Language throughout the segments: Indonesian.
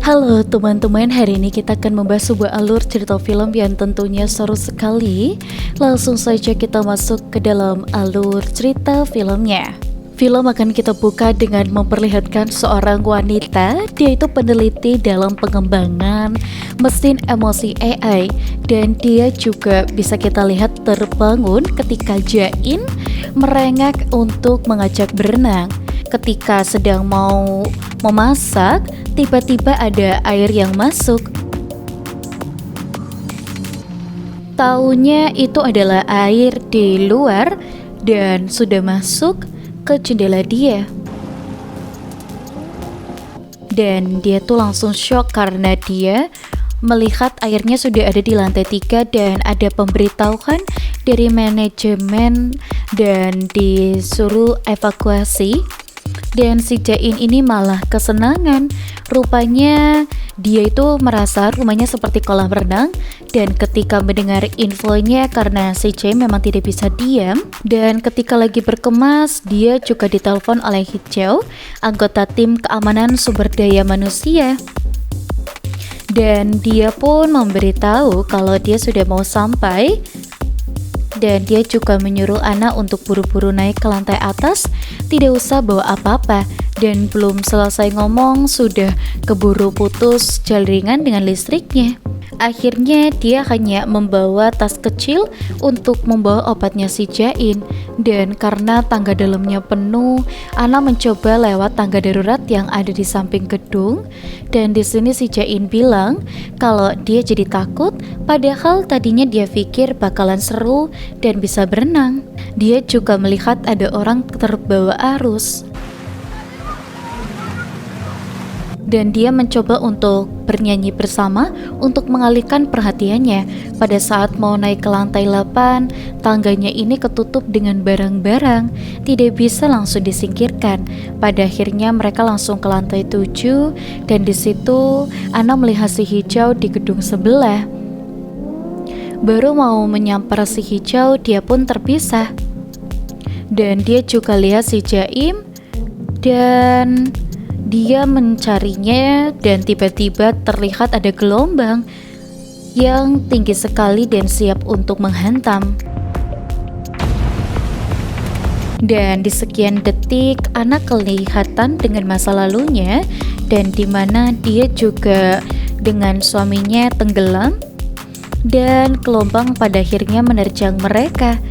Halo teman-teman, hari ini kita akan membahas sebuah alur cerita film yang tentunya seru sekali. Langsung saja kita masuk ke dalam alur cerita filmnya. Film akan kita buka dengan memperlihatkan seorang wanita. Dia itu peneliti dalam pengembangan mesin emosi AI. Dan dia juga bisa kita lihat terbangun ketika Jain merengek untuk mengajak berenang. Ketika sedang mau memasak, tiba-tiba ada air yang masuk. Taunya itu adalah air di luar dan sudah masuk ke jendela dia. Dan dia tuh langsung shock karena dia melihat airnya sudah ada di lantai 3 dan ada pemberitahuan dari manajemen dan disuruh evakuasi. Dan si Jain ini malah kesenangan. Rupanya dia itu merasa rumahnya seperti kolam renang. Dan ketika mendengar infonya, karena si Jain memang tidak bisa diam, dan ketika lagi berkemas, dia juga ditelepon oleh Hijau, anggota tim keamanan sumber daya manusia. Dan dia pun memberitahu kalau dia sudah mau sampai. Dan dia juga menyuruh Ana untuk buru-buru naik ke lantai atas, tidak usah bawa apa-apa. Dan belum selesai ngomong, sudah keburu putus jaringan dengan listriknya. Akhirnya dia hanya membawa tas kecil untuk membawa obatnya si Jain. Dan karena tangga dalamnya penuh, Ana mencoba lewat tangga darurat yang ada di samping gedung. Dan di sini si Jain bilang kalau dia jadi takut, padahal tadinya dia pikir bakalan seru dan bisa berenang. Dia juga melihat ada orang terbawa arus. Dan dia mencoba untuk bernyanyi bersama untuk mengalihkan perhatiannya. Pada saat mau naik ke lantai 8, tangganya ini ketutup dengan barang-barang, tidak bisa langsung disingkirkan. Pada akhirnya mereka langsung ke lantai 7, dan di situ Ana melihat si Hijau di gedung sebelah. Baru mau menyamper si Hijau, dia pun terpisah. Dan dia juga lihat si Jaim, dan dia mencarinya, dan tiba-tiba terlihat ada gelombang yang tinggi sekali dan siap untuk menghantam. Dan di sekian detik, anak kelihatan dengan masa lalunya, dan dimana dia juga dengan suaminya tenggelam, dan gelombang pada akhirnya menerjang mereka.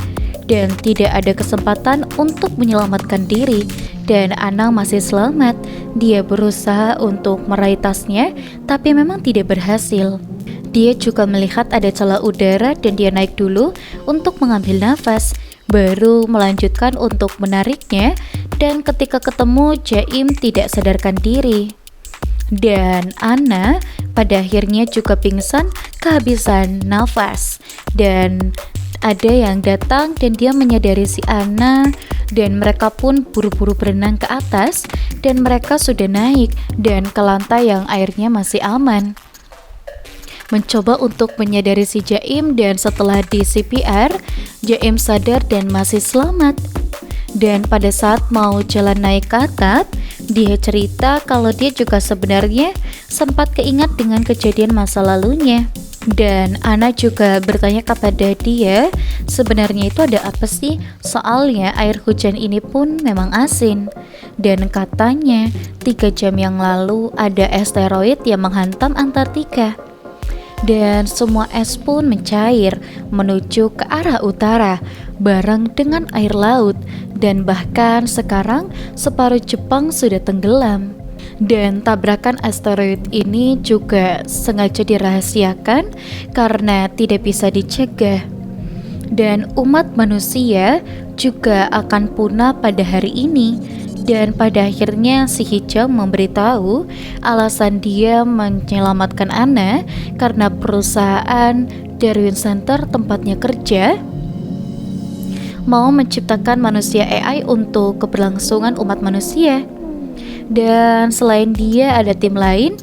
Dan tidak ada kesempatan untuk menyelamatkan diri. Dan Anang masih selamat. Dia berusaha untuk meraih tasnya, tapi memang tidak berhasil. Dia juga melihat ada celah udara dan dia naik dulu untuk mengambil nafas, baru melanjutkan untuk menariknya. Dan ketika ketemu, Jaim tidak sadarkan diri. Dan Ana pada akhirnya juga pingsan kehabisan nafas. Dan ada yang datang dan dia menyadari si Ana, dan mereka pun buru-buru berenang ke atas, dan mereka sudah naik dan ke lantai yang airnya masih aman. Mencoba untuk menyadari si Jaim, dan setelah di CPR, Jaim sadar dan masih selamat. Dan pada saat mau jalan naik ke atap, dia cerita kalau dia juga sebenarnya sempat keingat dengan kejadian masa lalunya. Dan Ana juga bertanya kepada dia, sebenarnya itu ada apa sih? Soalnya air hujan ini pun memang asin. Dan katanya 3 jam yang lalu ada asteroid yang menghantam Antartika. Dan semua es pun mencair menuju ke arah utara bareng dengan air laut. Dan bahkan sekarang separuh Jepang sudah tenggelam. Dan tabrakan asteroid ini juga sengaja dirahasiakan karena tidak bisa dicegah. Dan umat manusia juga akan punah pada hari ini. Dan pada akhirnya si Hijau memberitahu alasan dia menyelamatkan Ana karena perusahaan Darwin Center tempatnya kerja mau menciptakan manusia AI untuk keberlangsungan umat manusia. Dan selain dia ada tim lain,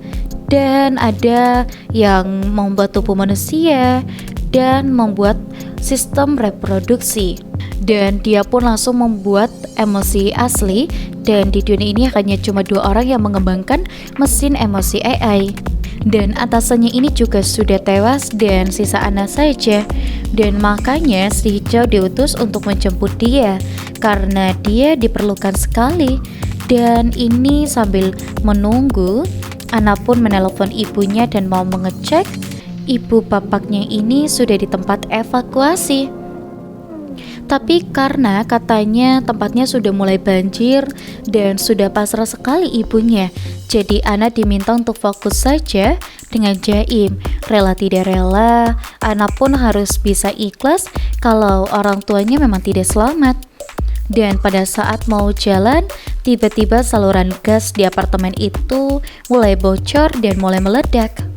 dan ada yang membuat tubuh manusia dan membuat sistem reproduksi. Dan dia pun langsung membuat emosi asli, dan di dunia ini hanya cuma 2 orang yang mengembangkan mesin emosi AI. Dan atasannya ini juga sudah tewas dan sisa Anna saja. Dan makanya si hijau diutus untuk menjemput dia karena dia diperlukan sekali. Dan ini sambil menunggu, Anna pun menelpon ibunya dan mau mengecek ibu bapaknya ini sudah di tempat evakuasi. Tapi karena katanya tempatnya sudah mulai banjir dan sudah pasrah sekali ibunya, jadi Anna diminta untuk fokus saja dengan Jaim. Rela tidak rela, Anna pun harus bisa ikhlas kalau orang tuanya memang tidak selamat. Dan pada saat mau jalan, tiba-tiba saluran gas di apartemen itu mulai bocor dan mulai meledak.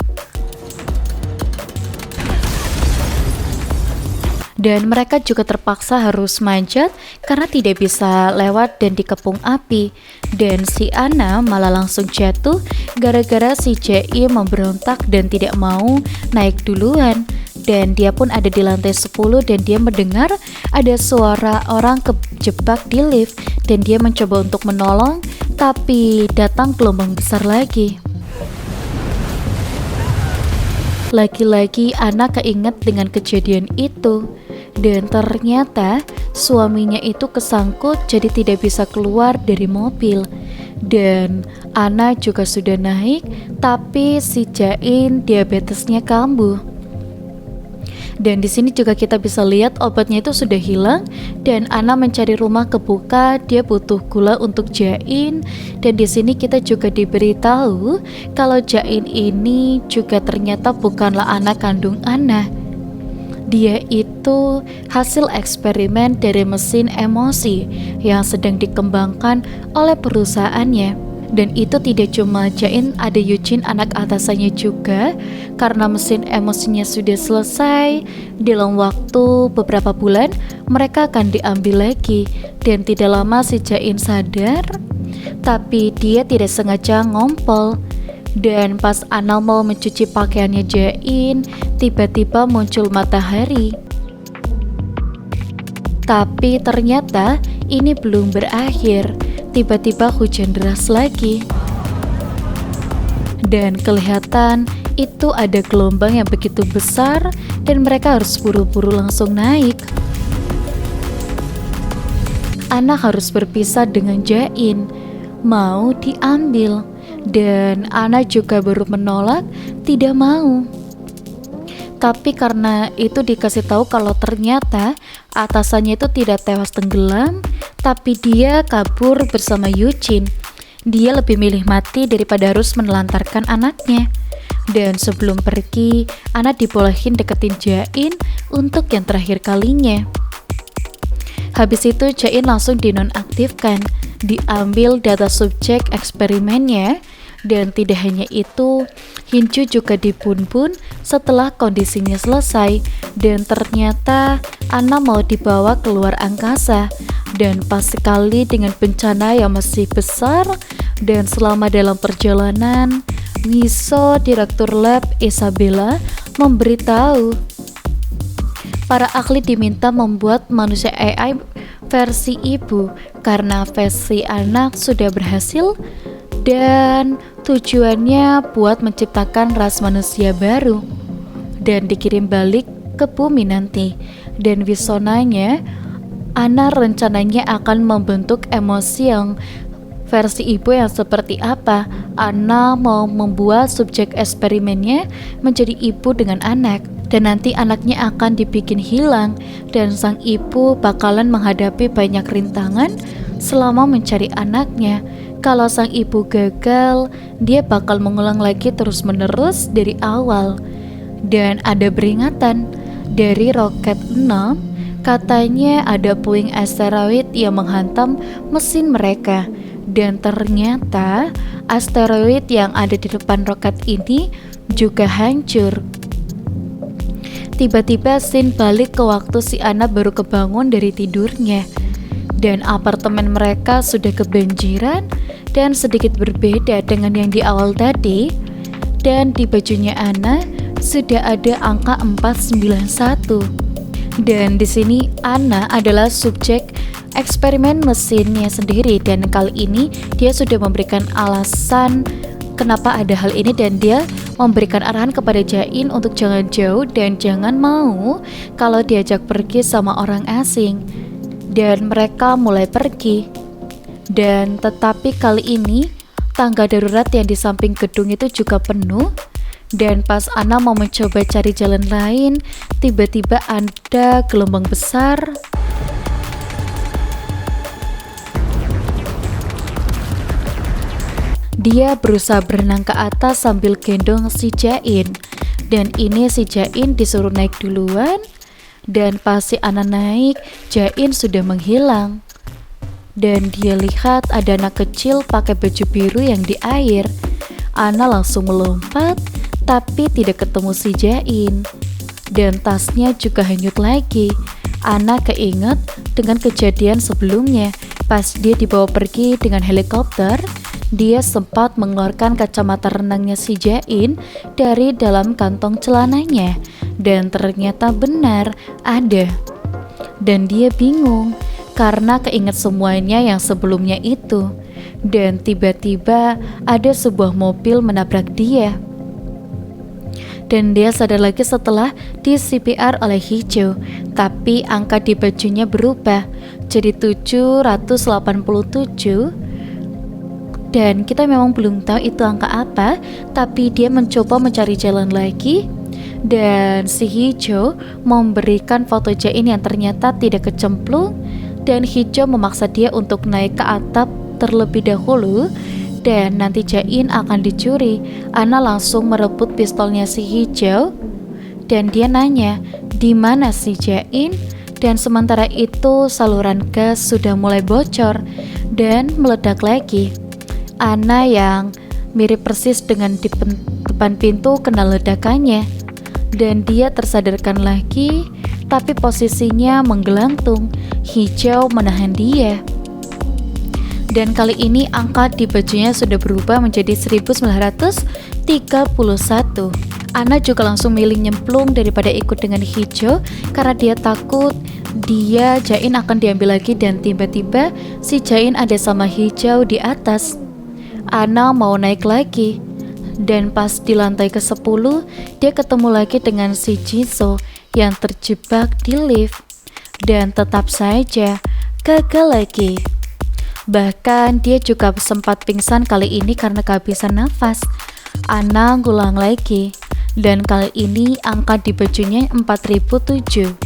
Dan mereka juga terpaksa harus manjat karena tidak bisa lewat dan dikepung api. Dan si Anna malah langsung jatuh gara-gara si Jaim memberontak dan tidak mau naik duluan. Dan dia pun ada di lantai 10 dan dia mendengar ada suara orang kejebak di lift. Dan dia mencoba untuk menolong, tapi datang gelombang besar lagi. Lagi-lagi Anna keinget dengan kejadian itu. Dan ternyata suaminya itu kesangkut jadi tidak bisa keluar dari mobil. Dan Anna juga sudah naik, tapi si Jain diabetesnya kambuh. Dan di sini juga kita bisa lihat obatnya itu sudah hilang dan Anna mencari rumah kebuka, dia butuh gula untuk Jain. Dan di sini kita juga diberitahu kalau Jain ini juga ternyata bukanlah anak kandung Anna. Dia itu hasil eksperimen dari mesin emosi yang sedang dikembangkan oleh perusahaannya. Dan itu tidak cuma Jain, ada Eugene anak atasannya juga. Karena mesin emosinya sudah selesai, dalam waktu beberapa bulan mereka akan diambil lagi. Dan tidak lama si Jain sadar, tapi dia tidak sengaja ngompol. Dan pas Anna mau mencuci pakaiannya Jain, tiba-tiba muncul matahari. Tapi ternyata ini belum berakhir. Tiba-tiba hujan deras lagi. Dan kelihatan itu ada gelombang yang begitu besar dan mereka harus buru-buru langsung naik. Anna harus berpisah dengan Jain, mau diambil. Dan Anna juga baru menolak, tidak mau. Tapi karena itu dikasih tahu kalau ternyata atasannya itu tidak tewas tenggelam, tapi dia kabur bersama Eugene. Dia lebih milih mati daripada harus menelantarkan anaknya. Dan sebelum pergi, Anna dibolehin deketin Jain untuk yang terakhir kalinya. Habis itu Jain langsung dinonaktifkan, diambil data subjek eksperimennya. Dan tidak hanya itu, Hinju juga dibun-bun setelah kondisinya selesai. Dan ternyata Anna mau dibawa keluar angkasa. Dan pas sekali dengan bencana yang masih besar. Dan selama dalam perjalanan, Wiso, direktur lab Isabella, memberitahu para ahli diminta membuat manusia AI versi ibu karena versi anak sudah berhasil. Dan tujuannya buat menciptakan ras manusia baru dan dikirim balik ke bumi nanti. Dan Wisonanya, Anna rencananya akan membentuk emosi yang versi ibu yang seperti apa. Anna mau membuat subjek eksperimennya menjadi ibu dengan anak. Dan nanti anaknya akan dibikin hilang dan sang ibu bakalan menghadapi banyak rintangan selama mencari anaknya. Kalau sang ibu gagal, dia bakal mengulang lagi terus-menerus dari awal. Dan ada peringatan dari roket 6, katanya ada puing asteroid yang menghantam mesin mereka. Dan ternyata asteroid yang ada di depan roket ini juga hancur. Tiba-tiba scene balik ke waktu si Anna baru kebangun dari tidurnya. Dan apartemen mereka sudah kebanjiran dan sedikit berbeda dengan yang di awal tadi. Dan di bajunya Anna sudah ada angka 491. Dan di sini Anna adalah subjek eksperimen mesinnya sendiri, dan kali ini dia sudah memberikan alasan kenapa ada hal ini, dan dia memberikan arahan kepada Jain untuk jangan jauh dan jangan mau kalau diajak pergi sama orang asing. Dan mereka mulai pergi. Dan tetapi kali ini tangga darurat yang di samping gedung itu juga penuh. Dan pas Anna mau mencoba cari jalan lain, tiba-tiba ada gelombang besar. Dia berusaha berenang ke atas sambil gendong si Jain. Dan ini si Jain disuruh naik duluan. Dan pas si Anna naik, Jain sudah menghilang. Dan dia lihat ada anak kecil pakai baju biru yang di air. Anna langsung melompat, tapi tidak ketemu si Jain. Dan tasnya juga hanyut lagi. Anna keinget dengan kejadian sebelumnya. Pas dia dibawa pergi dengan helikopter, dia sempat mengeluarkan kacamata renangnya si Jain dari dalam kantong celananya. Dan ternyata benar ada. Dan dia bingung karena keinget semuanya yang sebelumnya itu. Dan tiba-tiba ada sebuah mobil menabrak dia. Dan dia sadar lagi setelah di CPR oleh Hijau, tapi angka di bajunya berubah jadi 787. Dan kita memang belum tahu itu angka apa, tapi dia mencoba mencari jalan lagi. Dan si Hijau memberikan foto Jain yang ternyata tidak kecemplung. Dan Hijau memaksa dia untuk naik ke atap terlebih dahulu, dan nanti Jain akan dicuri. Anna langsung merebut pistolnya si Hijau, dan dia nanya, di mana si Jain? Dan sementara itu saluran gas sudah mulai bocor dan meledak lagi. Anna yang mirip persis dengan di depan pintu kena ledakannya, dan dia tersadarkan lagi, tapi posisinya menggelantung. Hijau menahan dia. Dan kali ini angka di bajunya sudah berubah menjadi 1931. Anna juga langsung milih nyemplung daripada ikut dengan Hijau karena dia takut Jain akan diambil lagi. Dan tiba-tiba si Jain ada sama Hijau di atas. Anna mau naik lagi. Dan pas di lantai ke-10, dia ketemu lagi dengan si Jisoo yang terjebak di lift. Dan tetap saja gagal lagi. Bahkan dia juga sempat pingsan kali ini karena kehabisan nafas. Anna ngulang lagi. Dan kali ini angka di bajunya 4007.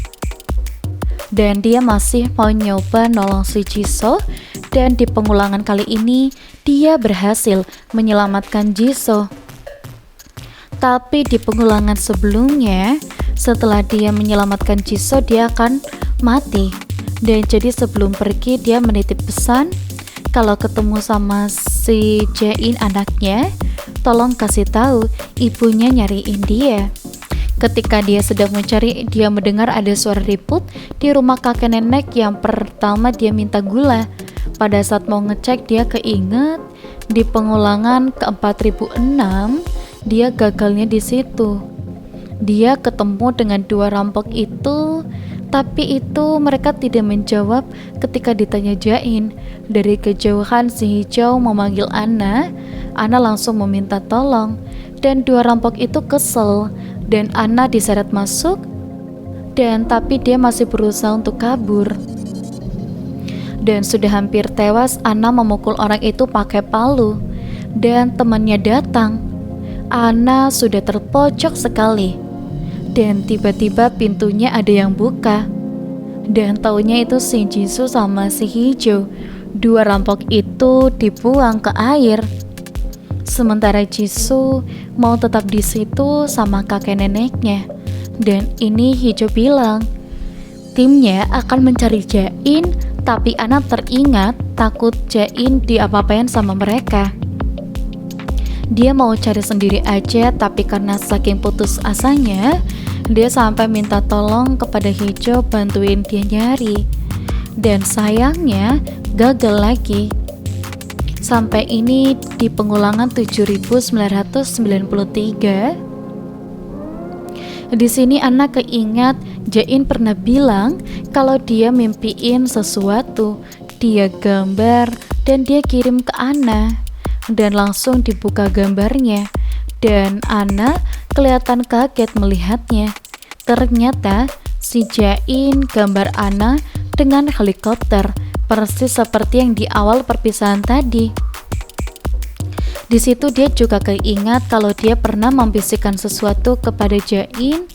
Dan dia masih mau nyoba nolong si Jisoo. Dan di pengulangan kali ini dia berhasil menyelamatkan Jisoo. Tapi di pengulangan sebelumnya, setelah dia menyelamatkan Jisoo, dia akan mati. Dan jadi sebelum pergi dia menitip pesan, kalau ketemu sama si Jain anaknya, tolong kasih tahu ibunya nyariin dia. Ketika dia sedang mencari, dia mendengar ada suara ribut di rumah kakek nenek yang pertama dia minta gula. Pada saat mau ngecek, dia keinget di pengulangan ke-4006 dia gagalnya di situ. Dia ketemu dengan dua rampok itu, tapi itu mereka tidak menjawab ketika ditanya Jain. Dari kejauhan si Hijau memanggil Anna. Anna langsung meminta tolong, dan dua rampok itu kesel, dan Anna diseret masuk, dan tapi dia masih berusaha untuk kabur. Dan sudah hampir tewas, Anna memukul orang itu pakai palu, dan temannya datang. Anna sudah terpojok sekali. Dan tiba-tiba pintunya ada yang buka. Dan taunya itu si Jisoo sama si Hijau. Dua rampok itu dibuang ke air. Sementara Jisoo mau tetap di situ sama kakek neneknya. Dan ini Hijau bilang, timnya akan mencari Jain, tapi Anna teringat takut Jain diapa-apain sama mereka. Dia mau cari sendiri aja, tapi karena saking putus asanya, dia sampai minta tolong kepada Hijau bantuin dia nyari. Dan sayangnya gagal lagi. Sampai ini di pengulangan 7993. Di sini Anna keingat Jain pernah bilang kalau dia mimpiin sesuatu, dia gambar dan dia kirim ke Anna. Dan langsung dibuka gambarnya. Dan Anna kelihatan kaget melihatnya. Ternyata si Jain gambar Anna dengan helikopter, persis seperti yang di awal perpisahan tadi. Di situ dia juga keingat kalau dia pernah membisikkan sesuatu kepada Jain,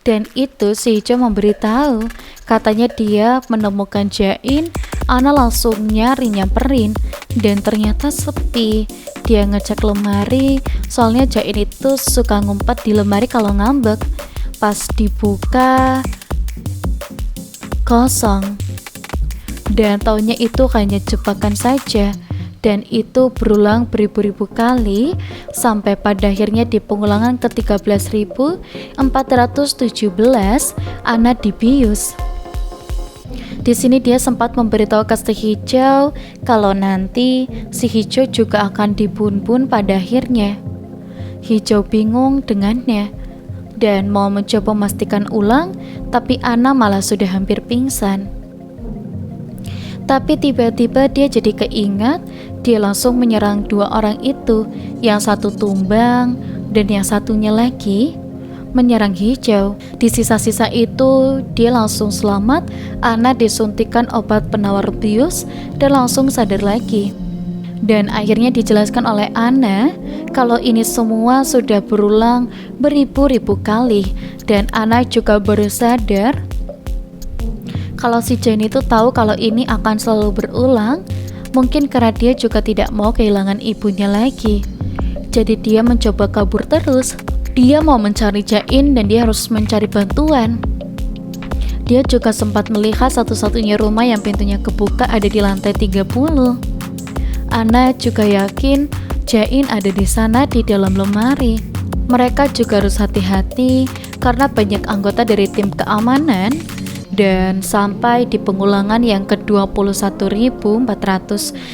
dan itu si hijau memberitahu, katanya dia menemukan Jain. Anna langsung nyamperin, dan ternyata sepi. Dia ngecek lemari, soalnya Jain itu suka ngumpet di lemari kalau ngambek. Pas dibuka, kosong. Dan taunya itu hanya jebakan saja. Dan itu berulang beribu-ribu kali sampai pada akhirnya di pengulangan ke-13.417 Anna dibius. Di sini dia sempat memberitahu ke si hijau kalau nanti si hijau juga akan dibun-bun pada akhirnya. Hijau bingung dengannya dan mau mencoba memastikan ulang, tapi Anna malah sudah hampir pingsan. Tapi tiba-tiba dia jadi keingat, dia langsung menyerang dua orang itu, yang satu tumbang dan yang satunya lagi menyerang hijau. Di sisa-sisa itu dia langsung selamat. Anna disuntikan obat penawar bius dan langsung sadar lagi. Dan akhirnya dijelaskan oleh Anna kalau ini semua sudah berulang beribu-ribu kali, dan Anna juga baru sadar kalau si Jain itu tahu kalau ini akan selalu berulang, mungkin karena dia juga tidak mau kehilangan ibunya lagi. Jadi dia mencoba kabur terus. Dia mau mencari Jain dan dia harus mencari bantuan. Dia juga sempat melihat satu-satunya rumah yang pintunya kebuka ada di lantai 30. Anna juga yakin Jain ada di sana di dalam lemari. Mereka juga harus hati-hati karena banyak anggota dari tim keamanan. Dan sampai di pengulangan yang ke-21.499,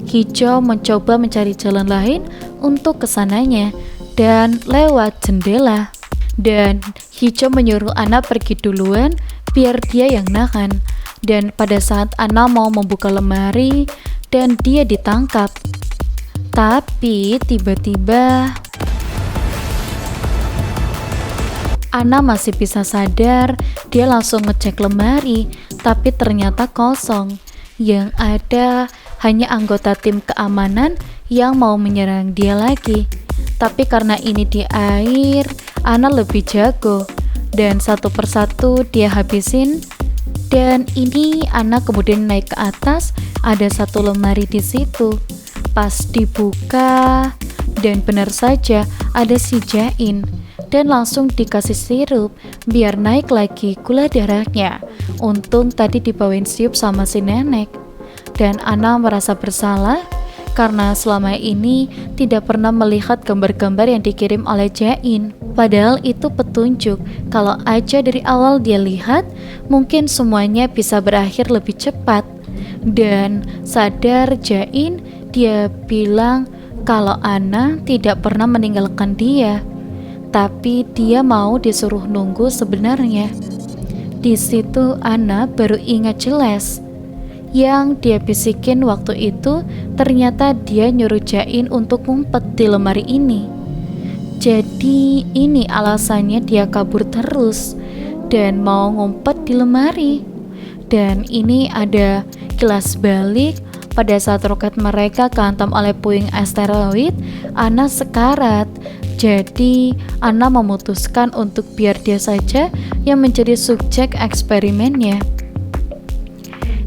hijau mencoba mencari jalan lain untuk kesananya dan lewat jendela. Dan hijau menyuruh Anna pergi duluan biar dia yang nahan. Dan pada saat Anna mau membuka lemari dan dia ditangkap, tapi tiba-tiba Anna masih bisa sadar. Dia langsung ngecek lemari, tapi ternyata kosong. Yang ada hanya anggota tim keamanan yang mau menyerang dia lagi. Tapi karena ini di air, Anna lebih jago, dan satu persatu dia habisin. Dan ini Anna kemudian naik ke atas. Ada satu lemari di situ. Pas dibuka, dan benar saja ada si Jain. Dan langsung dikasih sirup biar naik lagi gula darahnya. Untung tadi dibawain sirup sama si nenek. Dan Anna merasa bersalah karena selama ini tidak pernah melihat gambar-gambar yang dikirim oleh Jain. Padahal itu petunjuk kalau aja dari awal dia lihat, mungkin semuanya bisa berakhir lebih cepat. Dan sadar Jain, dia bilang kalau Anna tidak pernah meninggalkan dia. Tapi dia mau disuruh nunggu sebenarnya. Di situ Anna baru ingat jelas. Yang dia bisikin waktu itu ternyata dia nyuruh Jain untuk ngumpet di lemari ini. Jadi ini alasannya dia kabur terus dan mau ngumpet di lemari. Dan ini ada kilas balik. Pada saat roket mereka kehantam oleh puing asteroid, Anna sekarat. Jadi Anna memutuskan untuk biar dia saja yang menjadi subjek eksperimennya.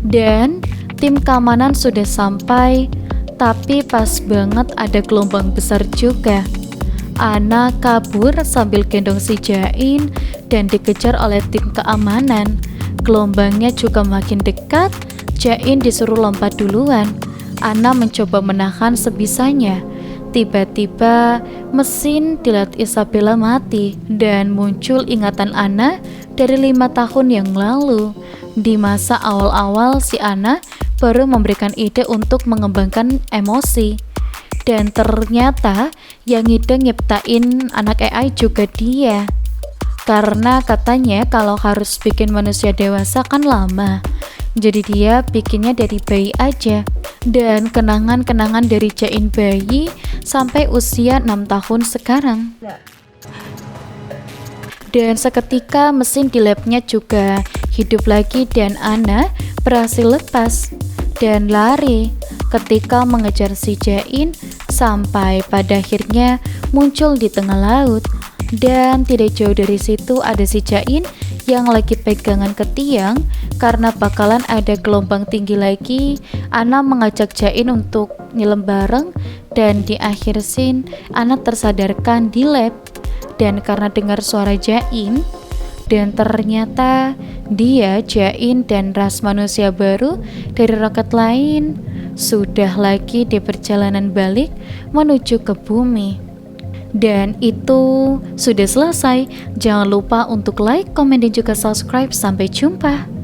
Dan tim keamanan sudah sampai, tapi pas banget ada gelombang besar juga. Anna kabur sambil gendong si Jain dan dikejar oleh tim keamanan. Gelombangnya juga makin dekat. Jain disuruh lompat duluan. Anna mencoba menahan sebisanya. Tiba-tiba mesin di Lat Isabella mati dan muncul ingatan Anna dari 5 tahun yang lalu. Di masa awal-awal si Anna baru memberikan ide untuk mengembangkan emosi. Dan ternyata yang ngide nyiptain anak AI juga dia. Karena katanya kalau harus bikin manusia dewasa kan lama. Jadi dia bikinnya dari bayi aja. Dan kenangan-kenangan dari Jain bayi sampai usia 6 tahun sekarang. Dan seketika mesin di labnya juga hidup lagi dan Anna berhasil lepas dan lari ketika mengejar si Jain sampai pada akhirnya muncul di tengah laut. Dan tidak jauh dari situ ada si Jain yang lagi pegangan ke tiang karena bakalan ada gelombang tinggi lagi. Anna mengajak Jain untuk nyelam bareng dan di akhir scene Anna tersadarkan di lab. Dan karena dengar suara Jain, dan ternyata dia, Jain, dan ras manusia baru dari roket lain sudah lagi di perjalanan balik menuju ke bumi. Dan itu sudah selesai. Jangan lupa untuk like, komen, dan juga subscribe. Sampai jumpa.